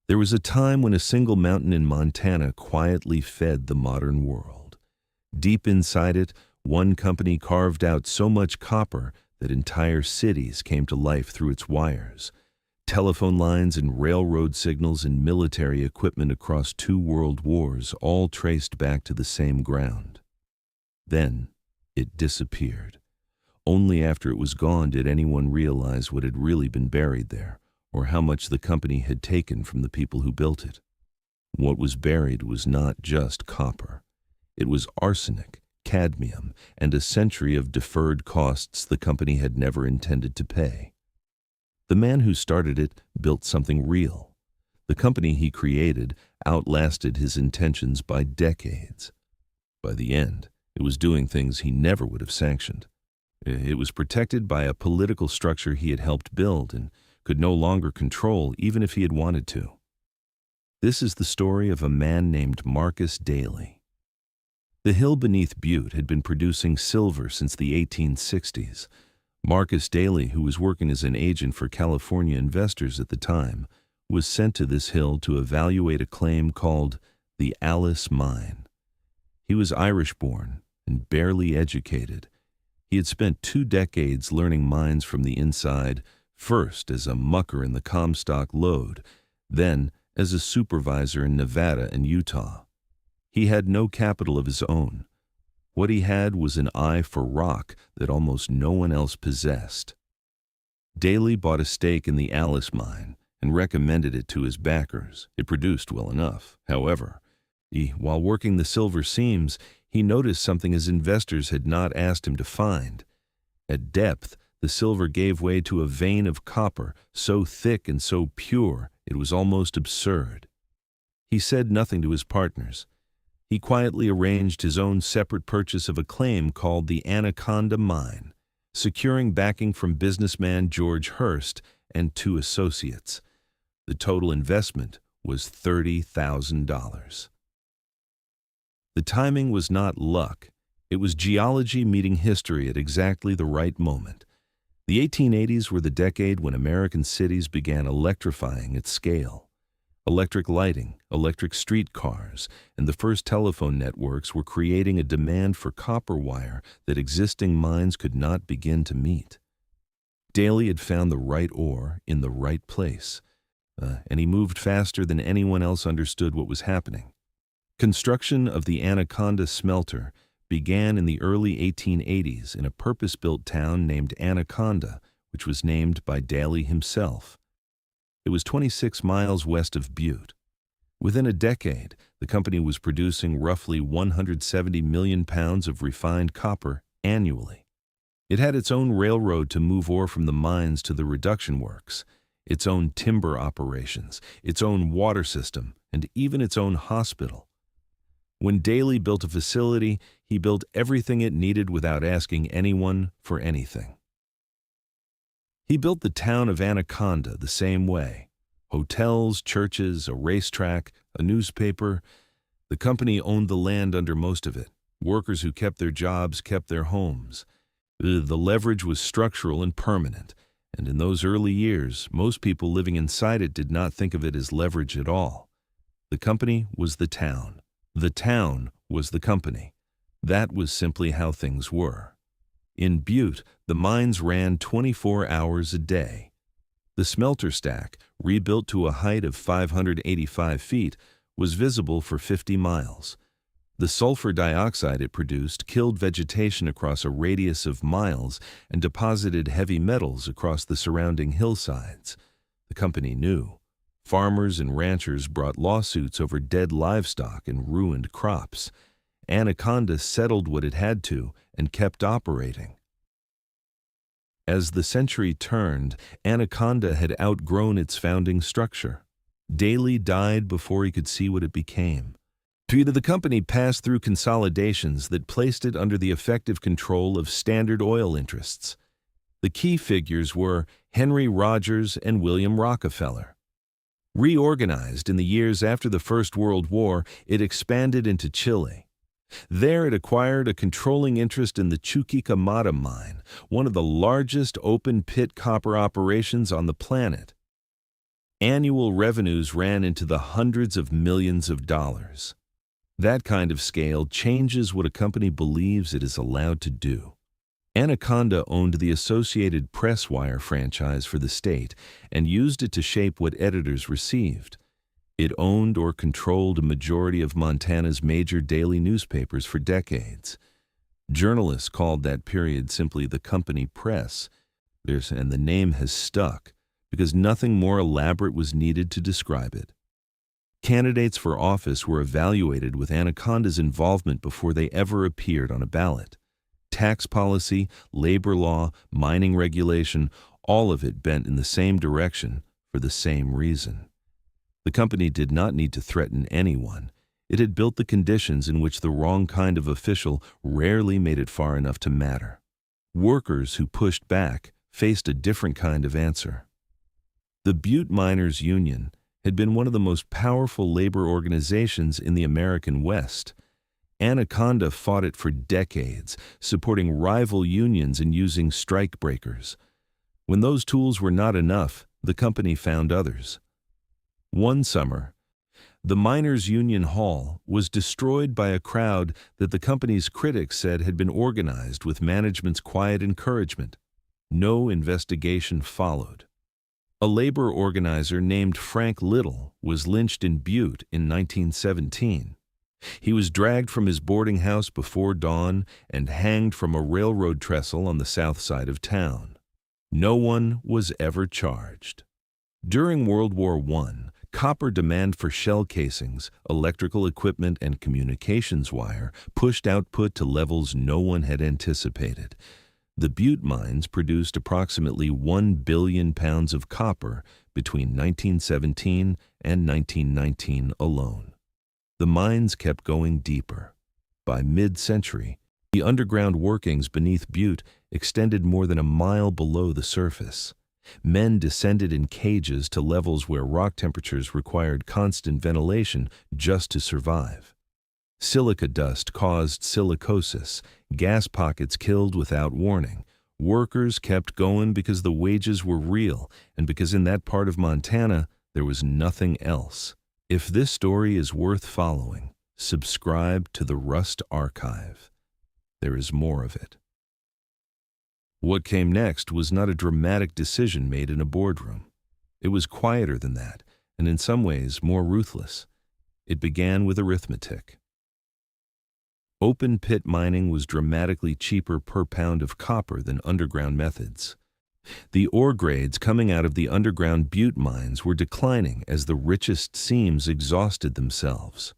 There was a time when a single mountain in Montana quietly fed the modern world. Deep inside it, one company carved out so much copper that entire cities came to life through its wires. Telephone lines and railroad signals and military equipment across 2 world wars, all traced back to the same ground. Then it disappeared. Only after it was gone did anyone realize what had really been buried there, or how much the company had taken from the people who built it. What was buried was not just copper. It was arsenic, cadmium, and a century of deferred costs the company had never intended to pay. The man who started it built something real. The company he created outlasted his intentions by decades. By the end, it was doing things he never would have sanctioned. It was protected by a political structure he had helped build and could no longer control even if he had wanted to. This is the story of a man named Marcus Daly. The hill beneath Butte had been producing silver since the 1860s. Marcus Daly, who was working as an agent for California investors at the time, was sent to this hill to evaluate a claim called the Alice Mine. He was Irish-born and barely educated. He had spent 2 decades learning mines from the inside, first as a mucker in the Comstock Lode, then as a supervisor in Nevada and Utah. He had no capital of his own. What he had was an eye for rock that almost no one else possessed. Daly bought a stake in the Alice mine and recommended it to his backers. It produced well enough. However, while working the silver seams, he noticed something his investors had not asked him to find. At depth, the silver gave way to a vein of copper so thick and so pure it was almost absurd. He said nothing to his partners. He quietly arranged his own separate purchase of a claim called the Anaconda mine, securing backing from businessman George Hurst and 2 associates. The total investment was $30,000. The timing was not luck. It was geology meeting history at exactly the right moment. The 1880s were the decade when American cities began electrifying at scale. Electric lighting, electric streetcars, and the first telephone networks were creating a demand for copper wire that existing mines could not begin to meet. Daly had found the right ore in the right place, and he moved faster than anyone else understood what was happening. Construction of the Anaconda smelter began in the early 1880s in a purpose-built town named Anaconda, which was named by Daly himself. It was 26 miles west of Butte. Within a decade, the company was producing roughly 170 million pounds of refined copper annually. It had its own railroad to move ore from the mines to the reduction works, its own timber operations, its own water system, and even its own hospital. When Daly built a facility, he built everything it needed without asking anyone for anything. He built the town of Anaconda the same way. Hotels, churches, a racetrack, a newspaper. The company owned the land under most of it. Workers who kept their jobs kept their homes. The leverage was structural and permanent, and in those early years, most people living inside it did not think of it as leverage at all. The company was the town. The town was the company. That was simply how things were. In Butte, the mines ran 24 hours a day. The smelter stack, rebuilt to a height of 585 feet, was visible for 50 miles. The sulfur dioxide it produced killed vegetation across a radius of miles and deposited heavy metals across the surrounding hillsides. The company knew. Farmers and ranchers brought lawsuits over dead livestock and ruined crops. Anaconda settled what it had to and kept operating. As the century turned, Anaconda had outgrown its founding structure. Daly died before he could see what it became. The company passed through consolidations that placed it under the effective control of Standard Oil interests. The key figures were Henry Rogers and William Rockefeller. Reorganized in the years after the First World War, it expanded into Chile. There it acquired a controlling interest in the Chuquicamata mine, one of the largest open-pit copper operations on the planet. Annual revenues ran into the hundreds of millions of dollars. That kind of scale changes what a company believes it is allowed to do. Anaconda owned the Associated Press wire franchise for the state and used it to shape what editors received. It owned or controlled a majority of Montana's major daily newspapers for decades. Journalists called that period simply the company press, and the name has stuck because nothing more elaborate was needed to describe it. Candidates for office were evaluated with Anaconda's involvement before they ever appeared on a ballot. Tax policy, labor law, mining regulation, all of it bent in the same direction for the same reason. The company did not need to threaten anyone. It had built the conditions in which the wrong kind of official rarely made it far enough to matter. Workers who pushed back faced a different kind of answer. The Butte Miners Union had been one of the most powerful labor organizations in the American West. Anaconda fought it for decades, supporting rival unions and using strike breakers. When those tools were not enough, the company found others. One summer, the Miners' Union Hall was destroyed by a crowd that the company's critics said had been organized with management's quiet encouragement. No investigation followed. A labor organizer named Frank Little was lynched in Butte in 1917. He was dragged from his boarding house before dawn and hanged from a railroad trestle on the south side of town. No one was ever charged. During World War I, copper demand for shell casings, electrical equipment, and communications wire pushed output to levels no one had anticipated. The Butte mines produced approximately 1 billion pounds of copper between 1917 and 1919 alone. The mines kept going deeper. By mid-century, the underground workings beneath Butte extended more than a mile below the surface. Men descended in cages to levels where rock temperatures required constant ventilation just to survive. Silica dust caused silicosis. Gas pockets killed without warning. Workers kept going because the wages were real and because in that part of Montana there was nothing else. If this story is worth following, subscribe to the Rust Archive. There is more of it. What came next was not a dramatic decision made in a boardroom. It was quieter than that, and in some ways more ruthless. It began with arithmetic. Open pit mining was dramatically cheaper per pound of copper than underground methods. The ore grades coming out of the underground Butte mines were declining as the richest seams exhausted themselves.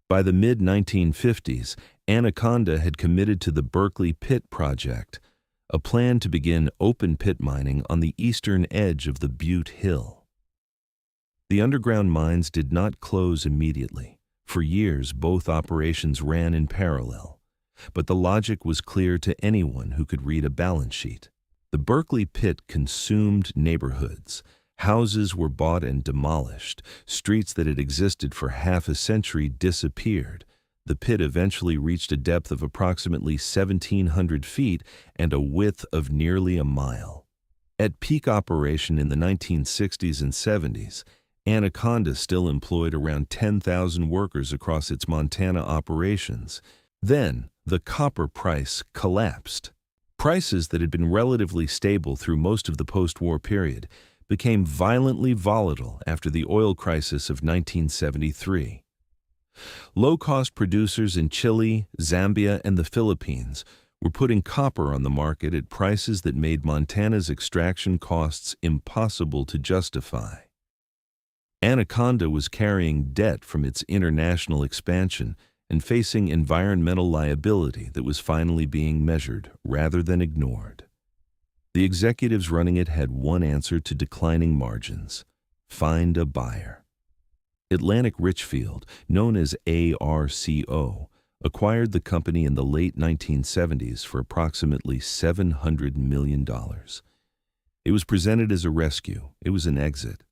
By the mid-1950s, Anaconda had committed to the Berkeley Pit project, a plan to begin open pit mining on the eastern edge of the Butte Hill. The underground mines did not close immediately. For years, both operations ran in parallel. But the logic was clear to anyone who could read a balance sheet. The Berkeley Pit consumed neighborhoods. Houses were bought and demolished. Streets that had existed for half a century disappeared. The pit eventually reached a depth of approximately 1,700 feet and a width of nearly a mile. At peak operation in the 1960s and 70s, Anaconda still employed around 10,000 workers across its Montana operations. Then, the copper price collapsed. Prices that had been relatively stable through most of the post-war period became violently volatile after the oil crisis of 1973. Low-cost producers in Chile, Zambia, and the Philippines were putting copper on the market at prices that made Montana's extraction costs impossible to justify. Anaconda was carrying debt from its international expansion and facing environmental liability that was finally being measured rather than ignored. The executives running it had one answer to declining margins: find a buyer. Atlantic Richfield, known as ARCO, acquired the company in the late 1970s for approximately $700 million. It was presented as a rescue. It was an exit.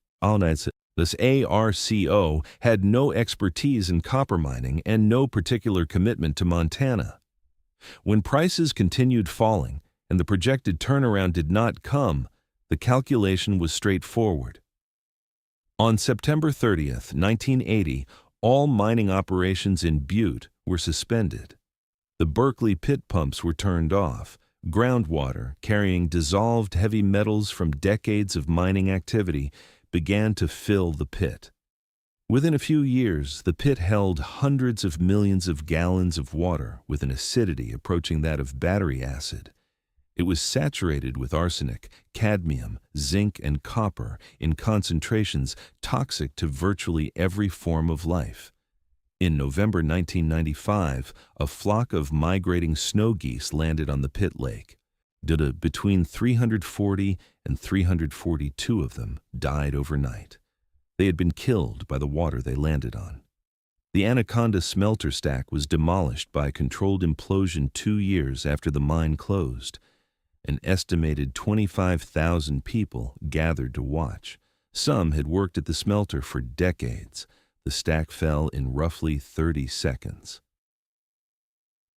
This ARCO had no expertise in copper mining and no particular commitment to Montana. When prices continued falling and the projected turnaround did not come, the calculation was straightforward. On September 30th, 1980, all mining operations in Butte were suspended. The Berkeley Pit pumps were turned off. Groundwater, carrying dissolved heavy metals from decades of mining activity, began to fill the pit. Within a few years, the pit held hundreds of millions of gallons of water with an acidity approaching that of battery acid. It was saturated with arsenic, cadmium, zinc, and copper in concentrations toxic to virtually every form of life. In November 1995, a flock of migrating snow geese landed on the pit lake. Between 340 and 342 of them died overnight. They had been killed by the water they landed on. The Anaconda smelter stack was demolished by a controlled implosion 2 years after the mine closed. An estimated 25,000 people gathered to watch. Some had worked at the smelter for decades. The stack fell in roughly 30 seconds.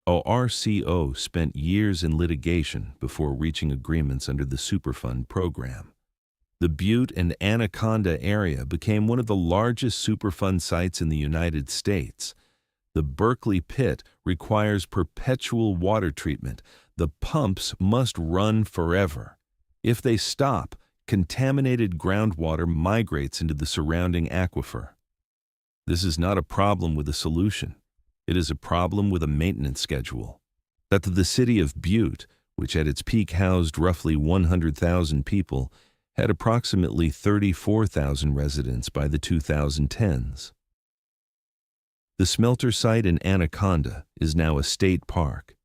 ORCO spent years in litigation before reaching agreements under the Superfund program. The Butte and Anaconda area became one of the largest Superfund sites in the United States. The Berkeley Pit requires perpetual water treatment. The pumps must run forever. If they stop, contaminated groundwater migrates into the surrounding aquifer. This is not a problem with a solution. It is a problem with a maintenance schedule. That the city of Butte, which at its peak housed roughly 100,000 people, had approximately 34,000 residents by the 2010s. The smelter site in Anaconda is now a state park.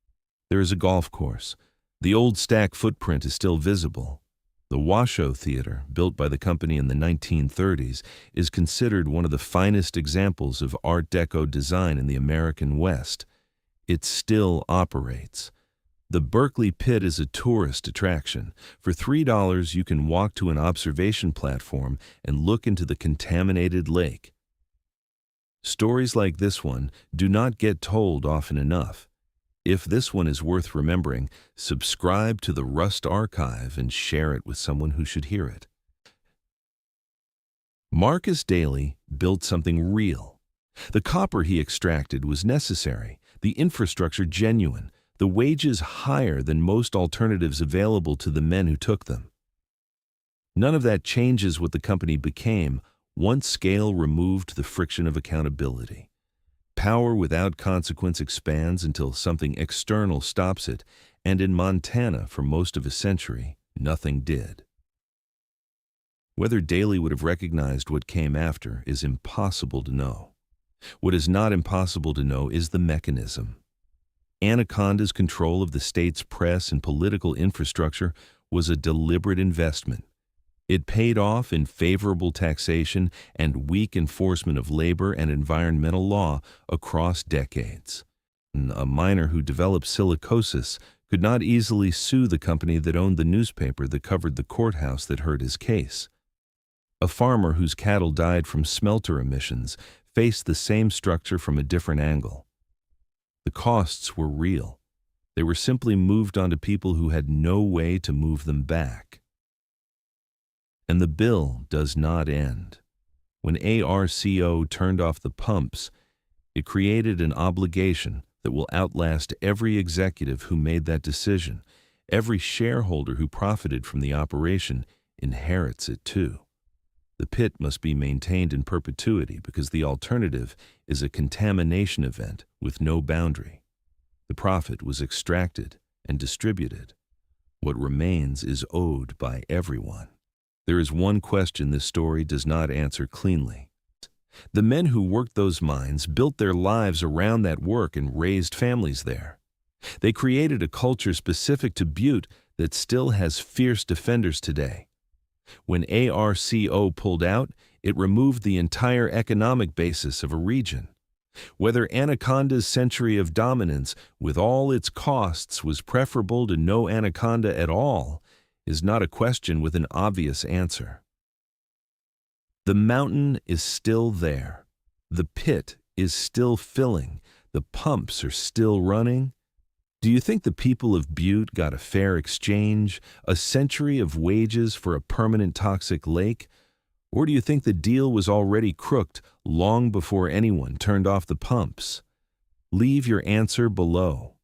There is a golf course. The old stack footprint is still visible. The Washoe Theater, built by the company in the 1930s, is considered one of the finest examples of Art Deco design in the American West. It still operates. The Berkeley Pit is a tourist attraction. For $3, you can walk to an observation platform and look into the contaminated lake. Stories like this one do not get told often enough. If this one is worth remembering, subscribe to the Rust Archive and share it with someone who should hear it. Marcus Daly built something real. The copper he extracted was necessary, the infrastructure genuine, the wages higher than most alternatives available to the men who took them. None of that changes what the company became once scale removed the friction of accountability. Power without consequence expands until something external stops it, and in Montana, for most of a century, nothing did. Whether Daly would have recognized what came after is impossible to know. What is not impossible to know is the mechanism. Anaconda's control of the state's press and political infrastructure was a deliberate investment. It paid off in favorable taxation and weak enforcement of labor and environmental law across decades. A miner who developed silicosis could not easily sue the company that owned the newspaper that covered the courthouse that heard his case. A farmer whose cattle died from smelter emissions faced the same structure from a different angle. The costs were real. They were simply moved onto people who had no way to move them back. And the bill does not end. When ARCO turned off the pumps, it created an obligation that will outlast every executive who made that decision. Every shareholder who profited from the operation inherits it too. The pit must be maintained in perpetuity because the alternative is a contamination event with no boundary. The profit was extracted and distributed. What remains is owed by everyone. There is one question this story does not answer cleanly. The men who worked those mines built their lives around that work and raised families there. They created a culture specific to Butte that still has fierce defenders today. When ARCO pulled out, it removed the entire economic basis of a region. Whether Anaconda's century of dominance, with all its costs, was preferable to no Anaconda at all, is not a question with an obvious answer. The mountain is still there. The pit is still filling. The pumps are still running. Do you think the people of Butte got a fair exchange, a century of wages for a permanent toxic lake? Or do you think the deal was already crooked long before anyone turned off the pumps? Leave your answer below.